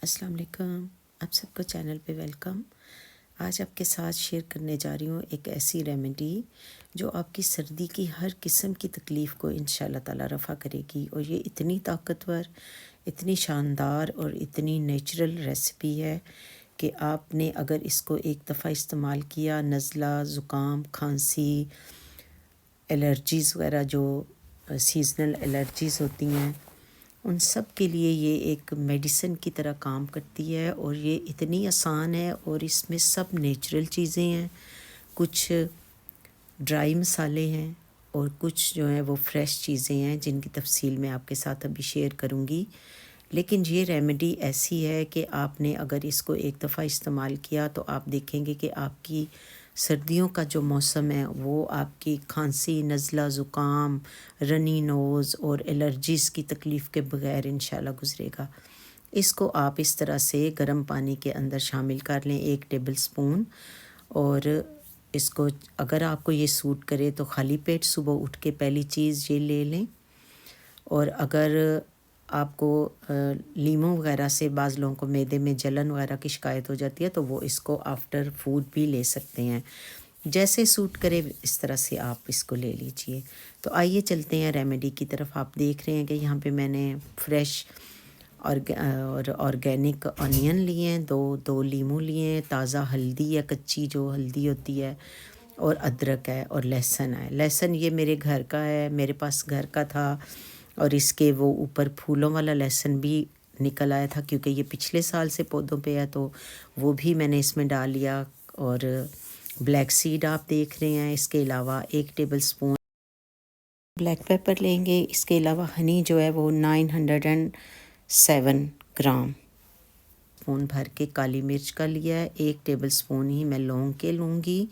السلام علیکم، آپ سب کو چینل پہ ویلکم۔ آج آپ کے ساتھ شیئر کرنے جا رہی ہوں ایک ایسی ریمیڈی جو آپ کی سردی کی ہر قسم کی تکلیف کو انشاءاللہ تعالی رفع کرے گی، اور یہ اتنی طاقتور، اتنی شاندار اور اتنی نیچرل ریسیپی ہے کہ آپ نے اگر اس کو ایک دفعہ استعمال کیا، نزلہ، زکام، کھانسی، الرجیز وغیرہ جو سیزنل الرجیز ہوتی ہیں، ان سب کے لیے یہ ایک میڈیسن کی طرح کام کرتی ہے، اور یہ اتنی آسان ہے، اور اس میں سب نیچرل چیزیں ہیں، کچھ ڈرائی مسالے ہیں اور کچھ جو ہیں وہ فریش چیزیں ہیں جن کی تفصیل میں آپ کے ساتھ ابھی شیئر کروں گی۔ لیکن یہ ریمیڈی ایسی ہے کہ آپ نے اگر اس کو ایک دفعہ استعمال کیا تو آپ دیکھیں گے کہ آپ کی سردیوں کا جو موسم ہے وہ آپ کی کھانسی، نزلہ، زکام، رنی نوز اور الرجیز کی تکلیف کے بغیر انشاءاللہ گزرے گا۔ اس کو آپ اس طرح سے گرم پانی کے اندر شامل کر لیں 1 ٹیبل سپون، اور اس کو اگر آپ کو یہ سوٹ کرے تو خالی پیٹ صبح اٹھ کے پہلی چیز یہ لے لیں، اور اگر آپ کو لیموں وغیرہ سے بعض لوگوں کو معدے میں جلن وغیرہ کی شکایت ہو جاتی ہے تو وہ اس کو آفٹر فوڈ بھی لے سکتے ہیں، جیسے سوٹ کرے اس طرح سے آپ اس کو لے لیجئے۔ تو آئیے چلتے ہیں ریمیڈی کی طرف۔ آپ دیکھ رہے ہیں کہ یہاں پہ میں نے فریش اور آرگینک آنین لیے ہیں، دو لیموں لیے ہیں، تازہ ہلدی ہے، کچی جو ہلدی ہوتی ہے، اور ادرک ہے اور لہسن ہے۔ لہسن یہ میرے گھر کا ہے، میرے پاس گھر کا تھا، اور اس کے وہ اوپر پھولوں والا لہسن بھی نکل آیا تھا کیونکہ یہ پچھلے سال سے پودوں پہ ہے، تو وہ بھی میں نے اس میں ڈال لیا۔ اور بلیک سیڈ آپ دیکھ رہے ہیں، اس کے علاوہ 1 ٹیبل سپون بلیک پیپر لیں گے۔ اس کے علاوہ ہنی جو ہے وہ 907 گرام سپون بھر کے کالی مرچ کا لیا ہے، 1 ٹیبل سپون ہی میں لونگ کے لوں گی،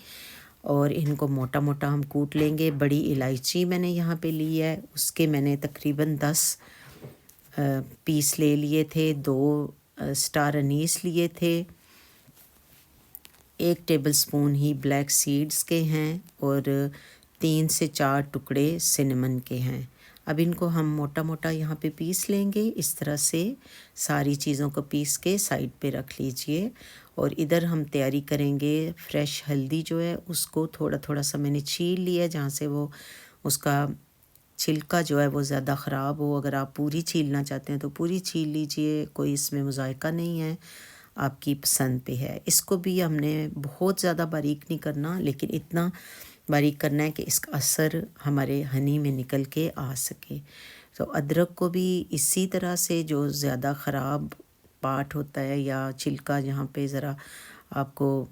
اور ان کو موٹا موٹا ہم کوٹ لیں گے۔ بڑی الائچی میں نے یہاں پہ لی ہے، اس کے میں نے تقریباً 10 پیس لے لیے تھے، 2 سٹار انیس لیے تھے، 1 ٹیبل سپون ہی بلیک سیڈز کے ہیں، اور 3 سے 4 ٹکڑے سنمن کے ہیں۔ اب ان کو ہم موٹا موٹا یہاں پہ پیس لیں گے، اس طرح سے ساری چیزوں کو پیس کے سائڈ پہ رکھ لیجئے۔ اور ادھر ہم تیاری کریں گے فریش ہلدی جو ہے اس کو تھوڑا تھوڑا سا میں نے چھیل لیا، جہاں سے وہ اس کا چھلکا جو ہے وہ زیادہ خراب ہو۔ اگر آپ پوری چھیلنا چاہتے ہیں تو پوری چھیل لیجئے، کوئی اس میں مذائقہ نہیں ہے، آپ کی پسند پہ ہے۔ اس کو بھی ہم نے بہت زیادہ باریک نہیں کرنا، لیکن اتنا باریک کرنا ہے کہ اس کا اثر ہمارے ہنی میں نکل کے آ سکے۔ تو ادرک کو بھی اسی طرح سے جو زیادہ خراب پارٹ ہوتا ہے یا چھلکا جہاں پہ ذرا آپ کو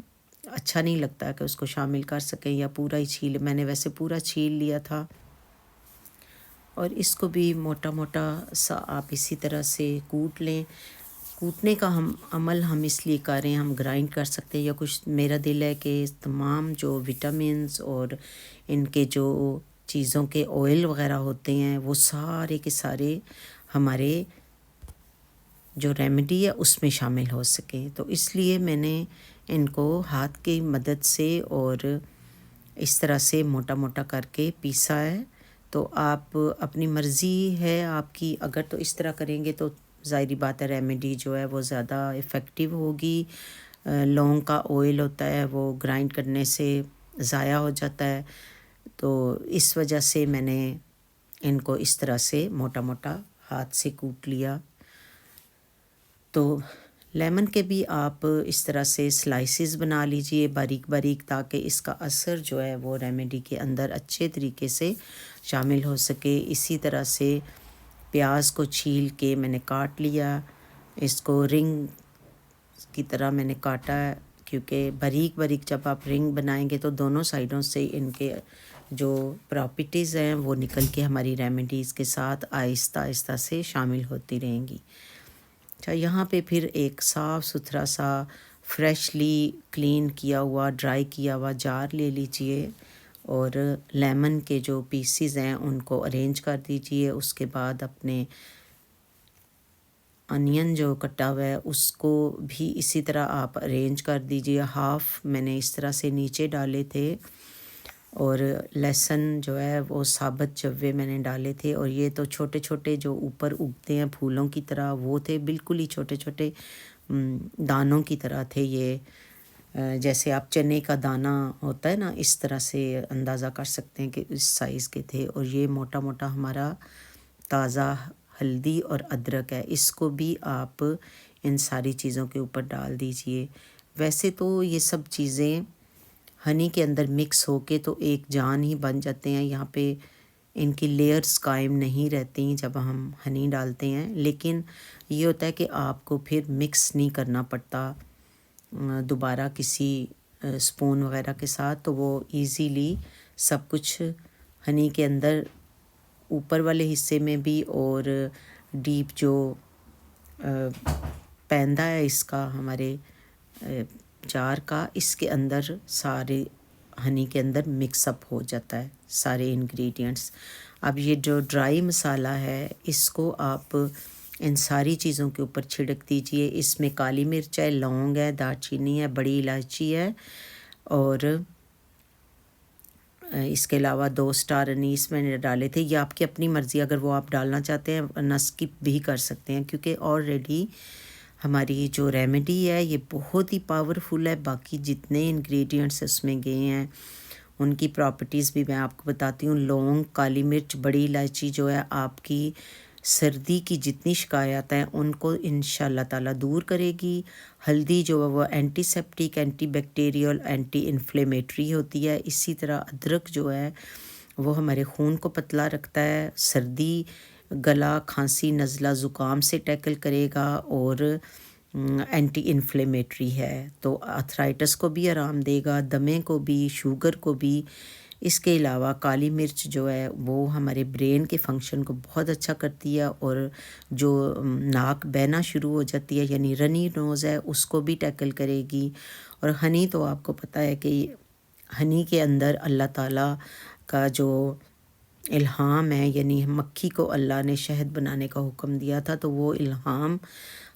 اچھا نہیں لگتا کہ اس کو شامل کر سکیں، یا پورا ہی چھیل، میں نے ویسے پورا چھیل لیا تھا۔ اور اس کو بھی موٹا موٹا سا آپ اسی طرح سے کوٹ لیں۔ کوٹنے کا عمل ہم اس لیے کر رہے ہیں، ہم گرائنڈ کر سکتے ہیں، یا کچھ میرا دل ہے کہ تمام جو وٹامنز اور ان کے جو چیزوں کے آئل وغیرہ ہوتے ہیں وہ سارے کے سارے ہمارے جو ریمیڈی ہے اس میں شامل ہو سکیں۔ تو اس لیے میں نے ان کو ہاتھ کی مدد سے اور اس طرح سے موٹا موٹا کر کے پیسا ہے۔ تو آپ اپنی مرضی ہے آپ کی، اگر تو اس طرح کریں گے تو ظاہری بات ہے ریمیڈی جو ہے وہ زیادہ افیکٹو ہوگی۔ لونگ کا آئل ہوتا ہے وہ گرائنڈ کرنے سے ضائع ہو جاتا ہے، تو اس وجہ سے میں نے ان کو اس طرح سے موٹا موٹا ہاتھ سے کوٹ لیا۔ تو لیمن کے بھی آپ اس طرح سے سلائسز بنا لیجئے باریک باریک، تاکہ اس کا اثر جو ہے وہ ریمیڈی کے اندر اچھے طریقے سے شامل ہو سکے۔ اسی طرح سے پیاز کو چھیل کے میں نے کاٹ لیا، اس کو رنگ کی طرح میں نے کاٹا ہے، کیونکہ باریک باریک جب آپ رنگ بنائیں گے تو دونوں سائڈوں سے ان کے جو پراپرٹیز ہیں وہ نکل کے ہماری ریمیڈیز کے ساتھ آہستہ آہستہ سے شامل ہوتی رہیں گی۔ اچھا، یہاں پہ پھر ایک صاف ستھرا سا فریشلی کلین کیا ہوا ڈرائی کیا ہوا جار لے لیجئے، اور لیمن کے جو پیسز ہیں ان کو ارینج کر دیجئے۔ اس کے بعد اپنے انین جو کٹا ہوا ہے اس کو بھی اسی طرح آپ ارینج کر دیجئے۔ ہاف میں نے اس طرح سے نیچے ڈالے تھے، اور لہسن جو ہے وہ ثابت جوے میں نے ڈالے تھے، اور یہ تو چھوٹے چھوٹے جو اوپر اگتے ہیں پھولوں کی طرح وہ تھے، بالکل ہی چھوٹے چھوٹے دانوں کی طرح تھے یہ، جیسے آپ چنے کا دانہ ہوتا ہے نا، اس طرح سے اندازہ کر سکتے ہیں کہ اس سائز کے تھے۔ اور یہ موٹا موٹا ہمارا تازہ ہلدی اور ادرک ہے، اس کو بھی آپ ان ساری چیزوں کے اوپر ڈال دیجئے۔ ویسے تو یہ سب چیزیں ہنی کے اندر مکس ہو کے تو ایک جان ہی بن جاتے ہیں، یہاں پہ ان کی لیئرز قائم نہیں رہتی جب ہم ہنی ڈالتے ہیں، لیکن یہ ہوتا ہے کہ آپ کو پھر مکس نہیں کرنا پڑتا دوبارہ کسی سپون وغیرہ کے ساتھ، تو وہ ایزیلی سب کچھ ہنی کے اندر اوپر والے حصے میں بھی، اور ڈیپ جو پیندہ ہے اس کا ہمارے جار کا، اس کے اندر سارے ہنی کے اندر مکس اپ ہو جاتا ہے سارے انگریڈینٹس۔ اب یہ جو ڈرائی مسالہ ہے اس کو آپ ان ساری چیزوں کے اوپر چھڑک دیجئے۔ اس میں کالی مرچ ہے، لونگ ہے، دار چینی ہے، بڑی الائچی ہے، اور اس کے علاوہ 2 اسٹار انیس میں نے ڈالے تھے۔ یہ آپ کی اپنی مرضی، اگر وہ آپ ڈالنا چاہتے ہیں ورنہ اسکپ بھی کر سکتے ہیں، کیونکہ آلریڈی ہماری جو ریمیڈی ہے یہ بہت ہی پاورفل ہے۔ باقی جتنے انگریڈینٹس اس میں گئے ہیں ان کی پراپرٹیز بھی میں آپ کو بتاتی ہوں۔ لونگ، کالی مرچ، بڑی الائچی جو ہے آپ کی سردی کی جتنی شکایات ہیں ان کو انشاءاللہ تعالیٰ دور کرے گی۔ ہلدی جو ہے وہ antiseptic, antibacterial, anti inflammatory ہوتی ہے۔ اسی طرح ادرک جو ہے وہ ہمارے خون کو پتلا رکھتا ہے، سردی، گلا، کھانسی، نزلہ، زکام سے ٹیکل کرے گا، اور اینٹی انفلیمیٹری ہے، تو آرتھرائٹس کو بھی آرام دے گا، دمے کو بھی، شوگر کو بھی۔ اس کے علاوہ کالی مرچ جو ہے وہ ہمارے برین کے فنکشن کو بہت اچھا کرتی ہے، اور جو ناک بہنا شروع ہو جاتی ہے یعنی رنی نوز ہے اس کو بھی ٹیکل کرے گی۔ اور ہنی تو آپ کو پتہ ہے کہ ہنی کے اندر اللہ تعالیٰ کا جو الہام ہے، یعنی مکھی کو اللہ نے شہد بنانے کا حکم دیا تھا، تو وہ الہام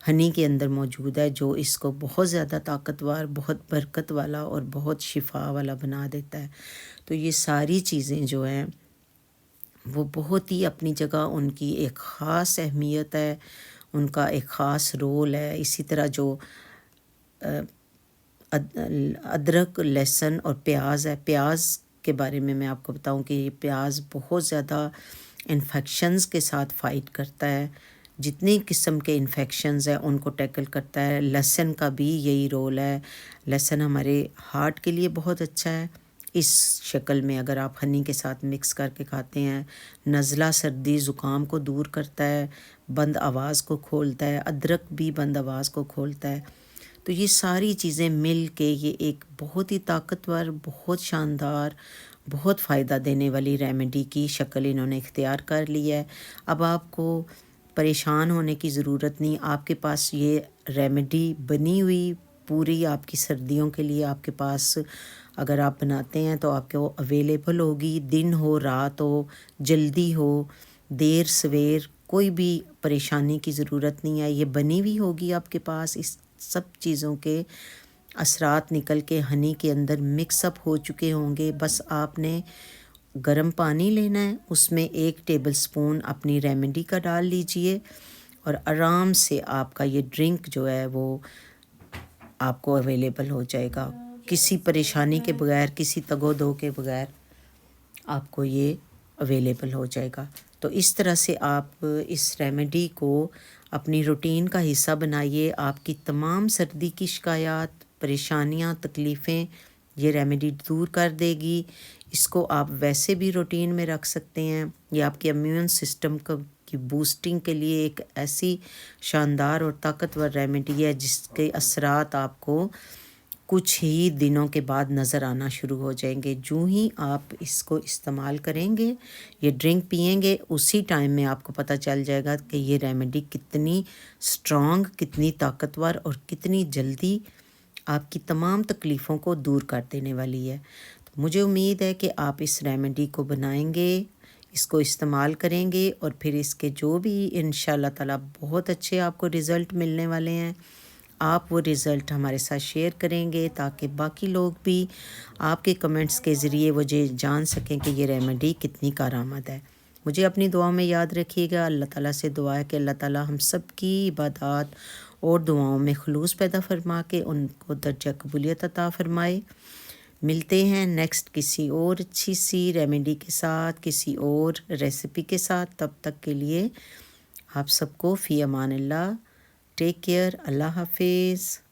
ہنی کے اندر موجود ہے، جو اس کو بہت زیادہ طاقتور، بہت برکت والا اور بہت شفا والا بنا دیتا ہے۔ تو یہ ساری چیزیں جو ہیں وہ بہت ہی اپنی جگہ ان کی ایک خاص اہمیت ہے، ان کا ایک خاص رول ہے۔ اسی طرح جو ادرک، لہسن اور پیاز ہے، پیاز کے بارے میں آپ کو بتاؤں کہ یہ پیاز بہت زیادہ انفیکشنز کے ساتھ فائٹ کرتا ہے، جتنی قسم کے انفیکشنز ہیں ان کو ٹیکل کرتا ہے۔ لہسن کا بھی یہی رول ہے، لہسن ہمارے ہارٹ کے لیے بہت اچھا ہے، اس شکل میں اگر آپ ہنی کے ساتھ مکس کر کے کھاتے ہیں۔ نزلہ، سردی، زکام کو دور کرتا ہے، بند آواز کو کھولتا ہے، ادرک بھی بند آواز کو کھولتا ہے۔ تو یہ ساری چیزیں مل کے یہ ایک بہت ہی طاقتور، بہت شاندار، بہت فائدہ دینے والی ریمیڈی کی شکل انہوں نے اختیار کر لی ہے۔ اب آپ کو پریشان ہونے کی ضرورت نہیں، آپ کے پاس یہ ریمیڈی بنی ہوئی پوری آپ کی سردیوں کے لیے آپ کے پاس اگر آپ بناتے ہیں تو آپ کو اویلیبل ہوگی، دن ہو، رات ہو، جلدی ہو، دیر سویر، کوئی بھی پریشانی کی ضرورت نہیں ہے، یہ بنی ہوئی ہوگی آپ کے پاس۔ اس سب چیزوں کے اثرات نکل کے ہنی کے اندر مکس اپ ہو چکے ہوں گے، بس آپ نے گرم پانی لینا ہے، اس میں 1 ٹیبل سپون اپنی ریمیڈی کا ڈال لیجئے، اور آرام سے آپ کا یہ ڈرنک جو ہے وہ آپ کو اویلیبل ہو جائے گا، کسی پریشانی کے بغیر، کسی تگ و دو کے بغیر آپ کو یہ اویلیبل ہو جائے گا۔ تو اس طرح سے آپ اس ریمیڈی کو اپنی روٹین کا حصہ بنائیے، آپ کی تمام سردی کی شکایات، پریشانیاں، تکلیفیں یہ ریمیڈی دور کر دے گی۔ اس کو آپ ویسے بھی روٹین میں رکھ سکتے ہیں، یہ آپ کے امیون سسٹم کی بوسٹنگ کے لیے ایک ایسی شاندار اور طاقتور ریمیڈی ہے جس کے اثرات آپ کو کچھ ہی دنوں کے بعد نظر آنا شروع ہو جائیں گے۔ جو ہی آپ اس کو استعمال کریں گے، یہ ڈرنک پئیں گے، اسی ٹائم میں آپ کو پتہ چل جائے گا کہ یہ ریمیڈی کتنی سٹرونگ، کتنی طاقتور اور کتنی جلدی آپ کی تمام تکلیفوں کو دور کر دینے والی ہے۔ تو مجھے امید ہے کہ آپ اس ریمیڈی کو بنائیں گے، اس کو استعمال کریں گے، اور پھر اس کے جو بھی انشاءاللہ تعالیٰ بہت اچھے آپ کو رزلٹ ملنے والے ہیں۔ آپ وہ رزلٹ ہمارے ساتھ شیئر کریں گے تاکہ باقی لوگ بھی آپ کے کمنٹس کے ذریعے وہ جان سکیں کہ یہ ریمیڈی کتنی کارآمد ہے۔ مجھے اپنی دعاؤں میں یاد رکھیے گا۔ اللہ تعالیٰ سے دعا ہے کہ اللہ تعالیٰ ہم سب کی عبادات اور دعاؤں میں خلوص پیدا فرما کے ان کو درجہ قبولیت عطا فرمائے۔ ملتے ہیں نیکسٹ کسی اور اچھی سی ریمیڈی کے ساتھ، کسی اور ریسیپی کے ساتھ۔ تب تک کے لیے آپ سب کو فی امان اللہ، ٹیک کیئر، اللہ حافظ۔